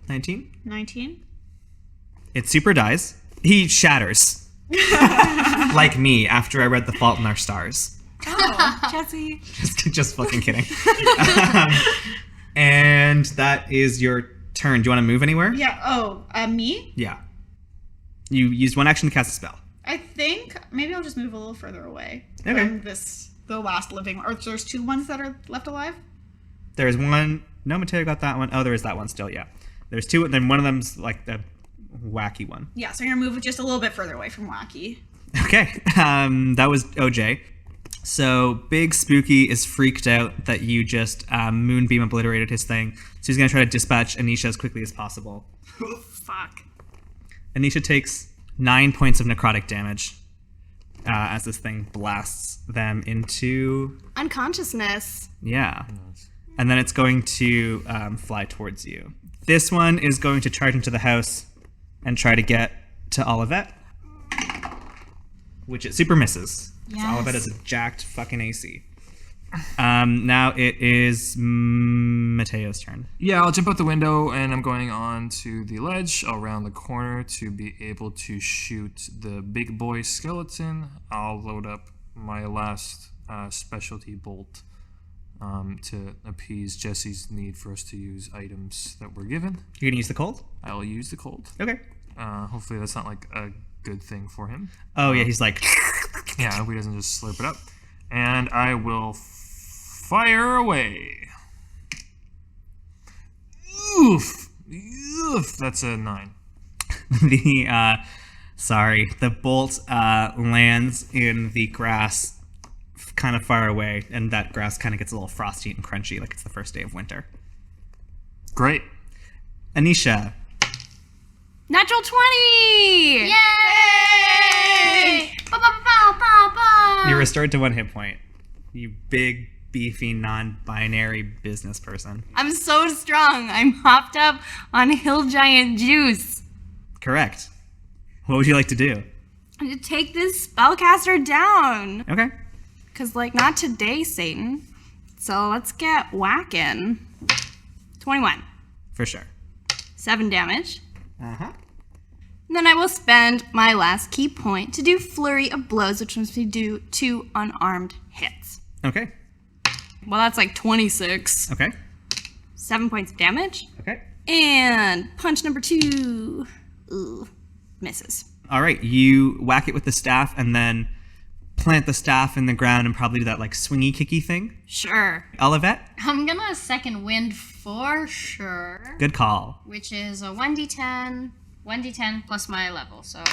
19. 19. It super dies. He shatters. Like me after I read The Fault in Our Stars. Oh, Jesse. Just fucking kidding. And that is your turn. Do you want to move anywhere? Yeah. Oh, me? Yeah. You used 1 action to cast a spell. I think maybe I'll just move a little further away Okay. from the last living. Or there's 2 ones that are left alive. There's one. No, Mateo got that one. Oh, there is that one still. Yeah. There's 2. Then one of them's like the wacky one. Yeah. So I'm gonna move just a little bit further away from Wacky. Okay. That was OJ. So Big Spooky is freaked out that you just moonbeam obliterated his thing. So he's going to try to dispatch Anisha as quickly as possible. Fuck. Anisha takes 9 points of necrotic damage. as this thing blasts them into, Unconsciousness. yeah. And then it's going to fly towards you. This one is going to charge into the house and try to get to Olivet, which it super misses. Yes. So Olivet is a jacked fucking AC. Now it is Mateo's turn. Yeah, I'll jump out the window and I'm going on to the ledge. I'll round the corner to be able to shoot the big boy skeleton. I'll load up my last specialty bolt to appease Jesse's need for us to use items that were given. You're gonna use the cold? I'll use the cold. Okay. Hopefully that's not like a good thing for him. Oh yeah, he's like, Yeah, I hope he doesn't just slurp it up. And I will fire away. Oof! Oof! That's a 9. the bolt lands in the grass kind of far away, and that grass kind of gets a little frosty and crunchy like it's the first day of winter. Great. Anisha, Natural 20! Yay! Ba-ba-ba-ba-ba! you're restored to 1 hit point. You big, beefy, non-binary business person. I'm so strong. I'm hopped up on hill giant juice. Correct. What would you like to do? I'm gonna take this spellcaster down. Okay. Cause not today, Satan. So let's get whacking. 21. For sure. 7 damage. Uh-huh. And then I will spend my last key point to do Flurry of Blows, which must be do 2 unarmed hits. Okay. Well, that's 26. Okay. 7 points of damage. Okay. And punch number 2. Ooh, misses. All right. You whack it with the staff and then plant the staff in the ground and probably do that swingy kicky thing. Sure. Olivet, I'm gonna second wind for sure. good call. Which is a 1d10 plus my level, so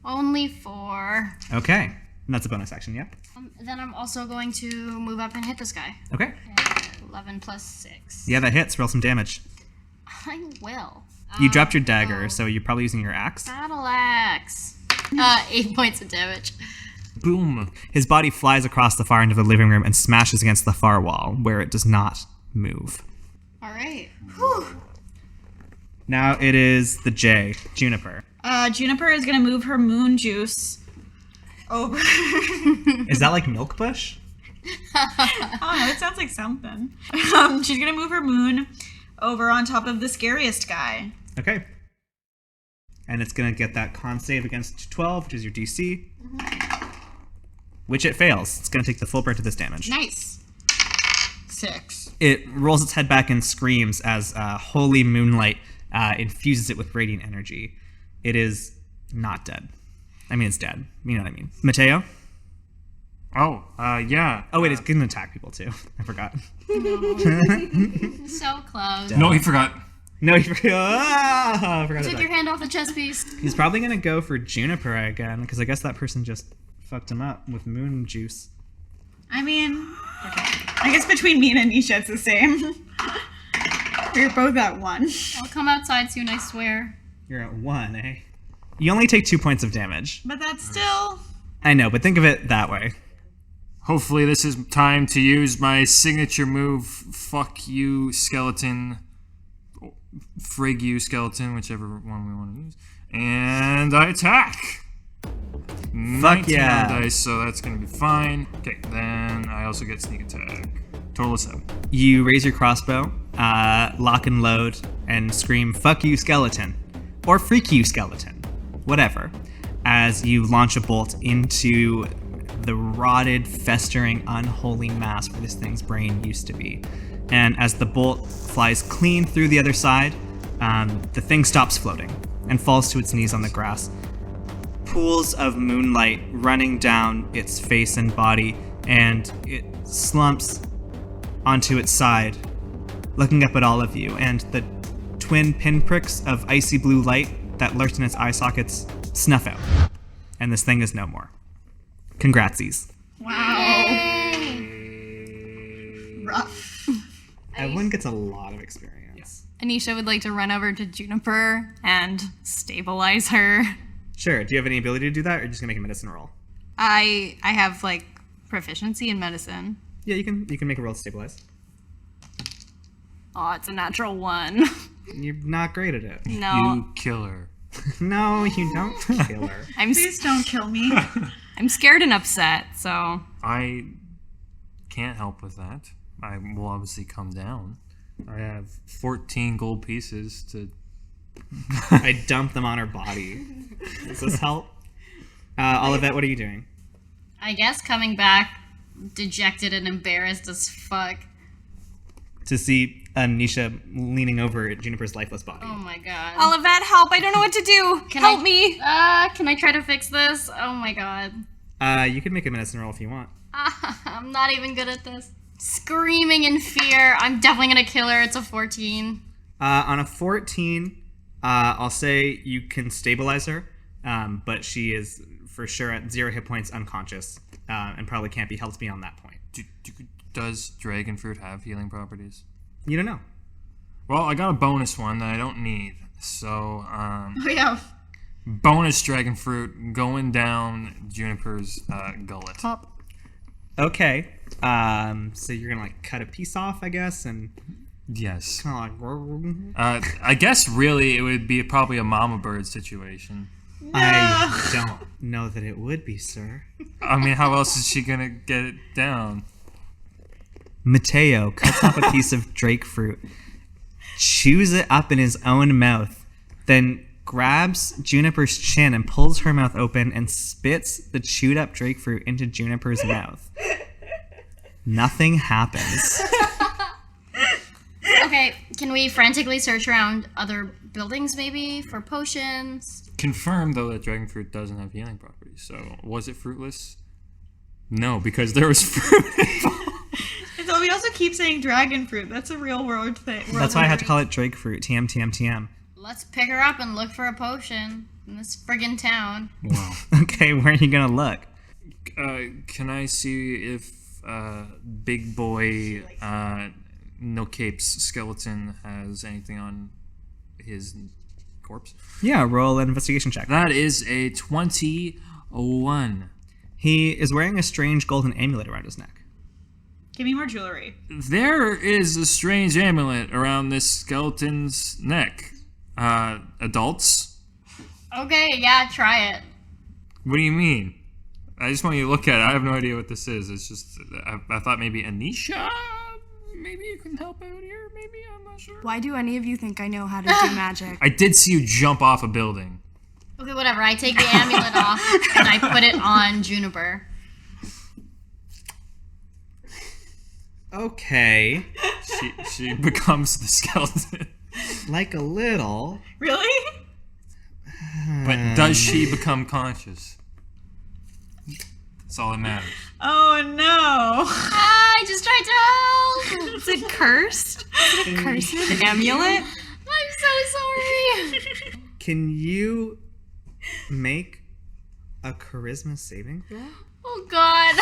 only 4. Okay. And that's a bonus action, yeah? Then I'm also going to move up and hit this guy. Okay. 11 plus 6. Yeah, that hits. Roll some damage. I will. You dropped your dagger, so you're probably using your axe. Battle axe. 8 points of damage. Boom. His body flies across the far end of the living room and smashes against the far wall, where it does not move. All right. Now it is the J, Juniper. Juniper is gonna move her moon juice over. Is that like Milk Bush? I don't know, it sounds like something. She's gonna move her moon over on top of the scariest guy. Okay. And it's going to get that con save against 12, which is your DC. Which it fails. It's going to take the full brunt of this damage. Nice. 6. It rolls its head back and screams as holy moonlight infuses it with radiant energy. It is not dead. I mean, it's dead. You know what I mean. Mateo? Oh, yeah. Oh, wait, it's going to attack people, too. I forgot. So close. No, he forgot. No, he forgot. I forgot Took about your that. hand off the chess piece. He's probably going to go for Juniper again, because I guess that person just fucked him up with moon juice. I mean, I guess between me and Anisha, it's the same. We're both at 1. I'll come outside soon, I swear. You're at 1, eh? You only take 2 points of damage. But that's still. I know, but think of it that way. Hopefully this is time to use my signature move, fuck you, skeleton. Frig you, skeleton, whichever one we want to use. And I attack! 19 yeah. on dice, so that's going to be fine. Okay, then I also get sneak attack. Total of 7. You raise your crossbow, lock and load, and scream, "Fuck you, skeleton." Or "Freak you, skeleton." Whatever. As you launch a bolt into the rotted, festering, unholy mass where this thing's brain used to be. And as the bolt flies clean through the other side, the thing stops floating and falls to its knees on the grass. Pools of moonlight running down its face and body, and it slumps onto its side, looking up at all of you, and the twin pinpricks of icy blue light that lurked in its eye sockets snuff out, and this thing is no more. Congratsies. Rough. Everyone gets a lot of experience. Anisha would like to run over to Juniper and stabilize her. Sure. Do you have any ability to do that, or are you just gonna make a medicine roll? I have like proficiency in medicine. Yeah, you can make a roll to stabilize. Oh, it's a natural 1. You're not great at it. No, You kill her. No, you don't kill her. Please don't kill me. I'm scared and upset. So I can't help with that. I will obviously come down. I have 14 gold pieces to. I dump them on her body. Does this help? Olivet, what are you doing? I guess coming back dejected and embarrassed as fuck. To see Nisha leaning over Juniper's lifeless body. Oh my god. Olivet, help! I don't know what to do. Help me! Can I try to fix this? Oh my god. You can make a medicine roll if you want. I'm not even good at this. Screaming in fear. I'm definitely gonna kill her. It's a 14. On a 14, I'll say you can stabilize her, but she is for sure at 0 hit points unconscious, and probably can't be helped beyond that point. Does dragon fruit have healing properties? You don't know. Well, I got a bonus one that I don't need. So, Oh, yeah. bonus dragon fruit going down Juniper's gullet. Okay. So you're gonna like cut a piece off, I guess, and Yes. kind of like. I guess really it would be probably a mama bird situation. I don't know that it would be, sir. I mean, how else is she gonna get it down? Mateo cuts off a piece of drake fruit, chews it up in his own mouth, then grabs Juniper's chin and pulls her mouth open and spits the chewed up drake fruit into Juniper's mouth. Nothing happens. Okay, can we frantically search around other buildings maybe for potions? Confirmed though that dragon fruit doesn't have healing properties. So was it fruitless? No, because there was fruit involved. So we also keep saying dragon fruit. That's a real world thing. That's why I had to call it drake fruit. TM, TM, TM. Let's pick her up and look for a potion in this friggin' town. Wow. Okay, where are you gonna look? Can I see if Big Boy No Capes Skeleton has anything on his corpse? Yeah, roll an investigation check. That is a 21. He is wearing a strange golden amulet around his neck. Give me more jewelry. There is a strange amulet around this skeleton's neck. Adults? Okay, yeah, try it. What do you mean? I just want you to look at it. I have no idea what this is. It's just, I thought maybe Anisha? Maybe you can help out here? Maybe? I'm not sure. Why do any of you think I know how to do magic? I did see you jump off a building. Okay, whatever. I take the amulet off and I put it on Juniper. Okay. She becomes the skeleton. Like a little. Really? But does she become conscious? That's all that matters. Oh no. I just tried to help. Is it cursed? Is it a cursed amulet? I'm so sorry. Can you make a charisma saving throw? Oh god.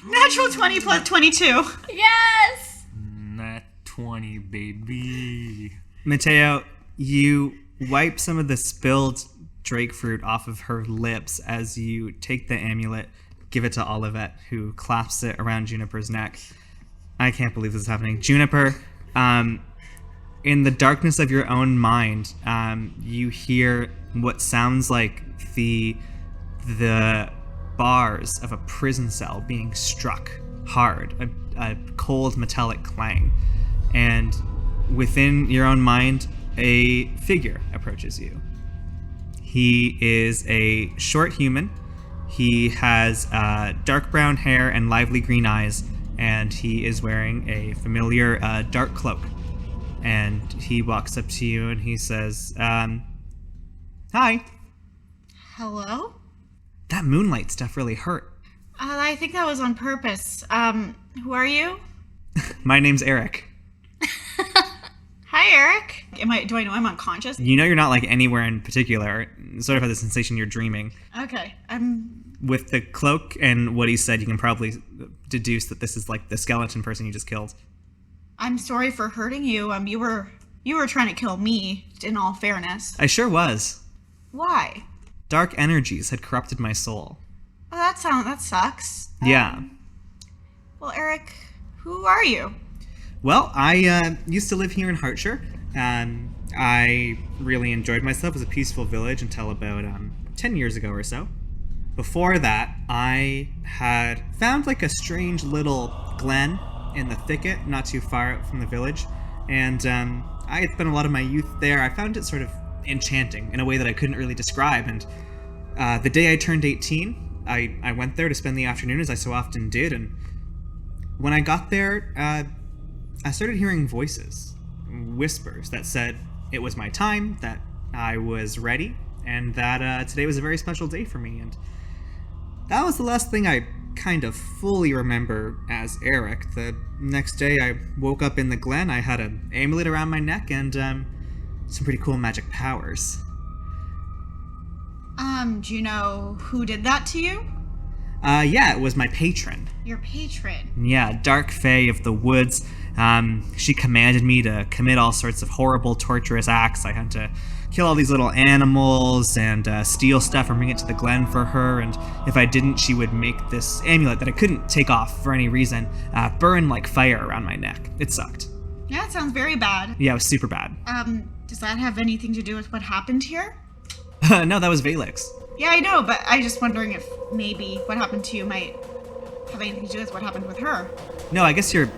Natural 20 plus 22. Yes. Nat 20, baby. Mateo, you wipe some of the spilled drake fruit off of her lips as you take the amulet, give it to Olivet, who clasps it around Juniper's neck. I can't believe this is happening. Juniper, in the darkness of your own mind, you hear what sounds like the bars of a prison cell being struck hard, a cold metallic clang. And within your own mind, a figure approaches you. He is a short human. He has dark brown hair and lively green eyes, and he is wearing a familiar dark cloak. And he walks up to you and he says, Hi. Hello? That moonlight stuff really hurt. I think that was on purpose. Who are you? My name's Eric. Hi, Eric. Do I know I'm unconscious? You know you're not like anywhere in particular. Sort of have the sensation you're dreaming. Okay. With the cloak and what he said, you can probably deduce that this is like the skeleton person you just killed. I'm sorry for hurting you. You were trying to kill me, in all fairness. I sure was. Why? Dark energies had corrupted my soul. Well, that sucks. Yeah. Well, Eric, who are you? Well, I used to live here in Hartshire. I really enjoyed myself. It was a peaceful village until about 10 years ago or so. Before that, I had found like a strange little glen in the thicket, not too far out from the village. And I had spent a lot of my youth there. I found it sort of enchanting in a way that I couldn't really describe. And the day I turned 18, I went there to spend the afternoon, as I so often did. And when I got there, I started hearing voices, whispers that said it was my time, that I was ready, and that today was a very special day for me. And that was the last thing I kind of fully remember as Eric. The next day I woke up in the glen. I had an amulet around my neck and some pretty cool magic powers. Do you know who did that to you? Yeah, it was my patron. Your patron. Yeah, Dark Fae of the Woods. She commanded me to commit all sorts of horrible, torturous acts. I had to kill all these little animals and steal stuff and bring it to the glen for her. And if I didn't, she would make this amulet that I couldn't take off for any reason burn like fire around my neck. It sucked. Yeah, it sounds very bad. Yeah, it was super bad. Does that have anything to do with what happened here? No, that was Valyx. Yeah, I know, but I just wondering if maybe what happened to you might have anything to do with what happened with her. No, I guess you're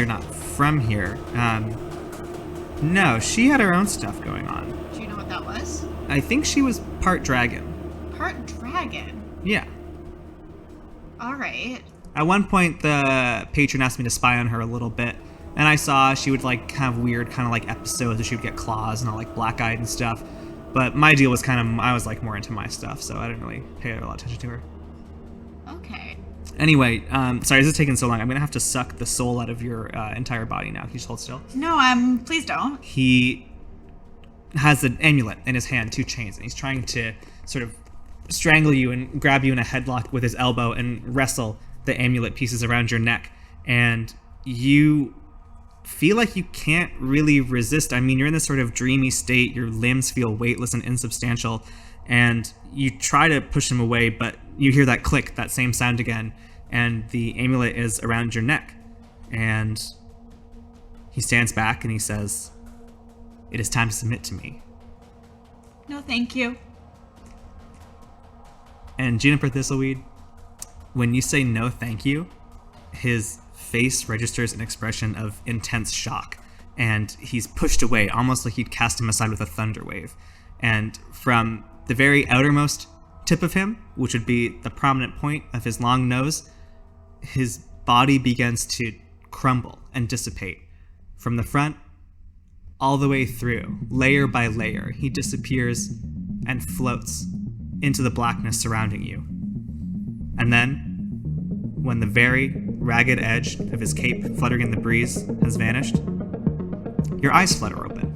not from here. No, she had her own stuff going on. Do you know what that was? I think she was part dragon. Part dragon? Yeah. Alright. At one point, the patron asked me to spy on her a little bit, and I saw she would like have weird kind of like episodes where she would get claws and all like black-eyed and stuff. But my deal was I was like more into my stuff, so I didn't really pay a lot of attention to her. Okay. Anyway, sorry, this is taking so long. I'm gonna have to suck the soul out of your entire body now. Can you just hold still? No, please don't. He has an amulet in his hand, 2 chains, and he's trying to sort of strangle you and grab you in a headlock with his elbow and wrestle the amulet pieces around your neck. And you feel like you can't really resist. I mean, you're in this sort of dreamy state. Your limbs feel weightless and insubstantial. And you try to push him away, but you hear that click, that same sound again, and the amulet is around your neck. And he stands back and he says, "It is time to submit to me." No, thank you. And Juniper Thistleweed, when you say no thank you, his face registers an expression of intense shock, and he's pushed away, almost like you'd cast him aside with a thunder wave. And from the very outermost tip of him, which would be the prominent point of his long nose, his body begins to crumble and dissipate. From the front all the way through, layer by layer, he disappears and floats into the blackness surrounding you. And then, when the very ragged edge of his cape fluttering in the breeze has vanished, your eyes flutter open.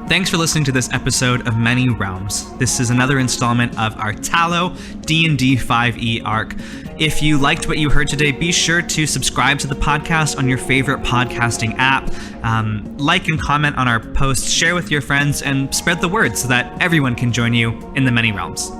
Thanks for listening to this episode of Many Realms. This is another installment of our Tallow D&D 5e arc. If you liked what you heard today, be sure to subscribe to the podcast on your favorite podcasting app. Like and comment on our posts, share with your friends, and spread the word so that everyone can join you in the Many Realms.